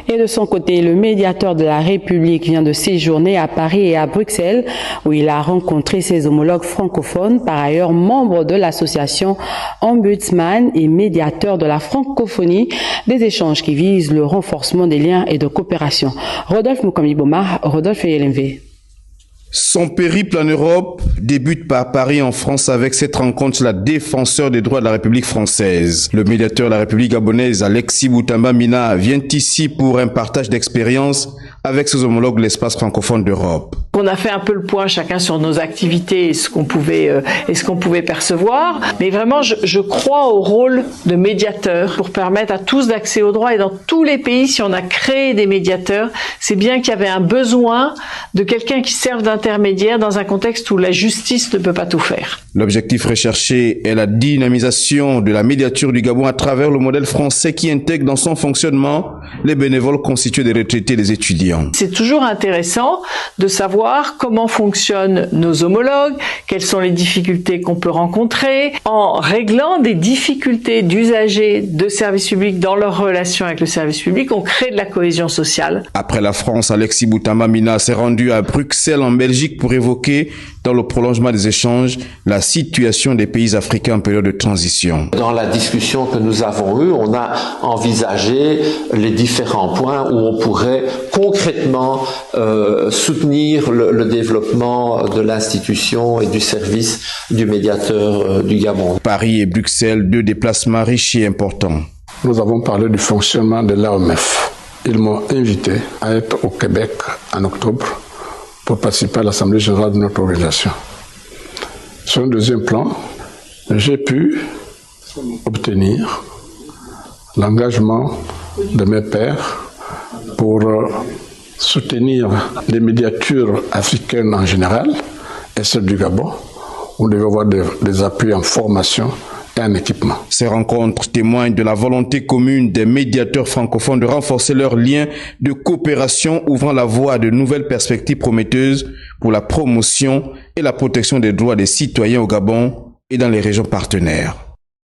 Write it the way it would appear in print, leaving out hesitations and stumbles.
Et de son côté, le médiateur de la République vient de séjourner à Paris et à Bruxelles, où il a rencontré ses homologues francophones, par ailleurs membres de l'association Ombudsman et médiateur de la francophonie, des échanges qui visent le renforcement des liens et de coopération. Rodolphe Mukamiboma, Rodolphe et LMV. Son périple en Europe débute par Paris en France avec cette rencontre la défenseur des droits de la République française. Le médiateur de la République gabonaise, Alexis Boutamba Mina, vient ici pour un partage d'expérience avec ses homologues de l'espace francophone d'Europe. On a fait un peu le point chacun sur nos activités et ce qu'on pouvait percevoir. Mais vraiment, je crois au rôle de médiateur pour permettre à tous d'accès aux droits. Et dans tous les pays, si on a créé des médiateurs, c'est bien qu'il y avait un besoin de quelqu'un qui serve d'intermédiaire dans un contexte où la justice ne peut pas tout faire. L'objectif recherché est la dynamisation de la médiature du Gabon à travers le modèle français qui intègre dans son fonctionnement les bénévoles constitués des retraités et des étudiants. C'est toujours intéressant de savoir comment fonctionnent nos homologues, quelles sont les difficultés qu'on peut rencontrer. En réglant des difficultés d'usagers de services publics dans leur relation avec le service public, on crée de la cohésion sociale. Après la France, Alexis Boutamba Mina s'est rendu à Bruxelles en Belgique pour évoquer, dans le prolongement des échanges, la situation des pays africains en période de transition. Dans la discussion que nous avons eue, on a envisagé les différents points où on pourrait concrètement soutenir le développement de l'institution et du service du médiateur du Gabon. Paris et Bruxelles, deux déplacements riches et importants. Nous avons parlé du fonctionnement de l'AOMF. Ils m'ont invité à être au Québec en octobre pour participer à l'Assemblée générale de notre organisation. Sur un deuxième plan, j'ai pu obtenir l'engagement de mes pairs pour soutenir les médiatures africaines en général et celles du Gabon. On devait avoir des appuis en formation et en équipement. Ces rencontres témoignent de la volonté commune des médiateurs francophones de renforcer leurs liens de coopération, ouvrant la voie à de nouvelles perspectives prometteuses pour la promotion et la protection des droits des citoyens au Gabon et dans les régions partenaires.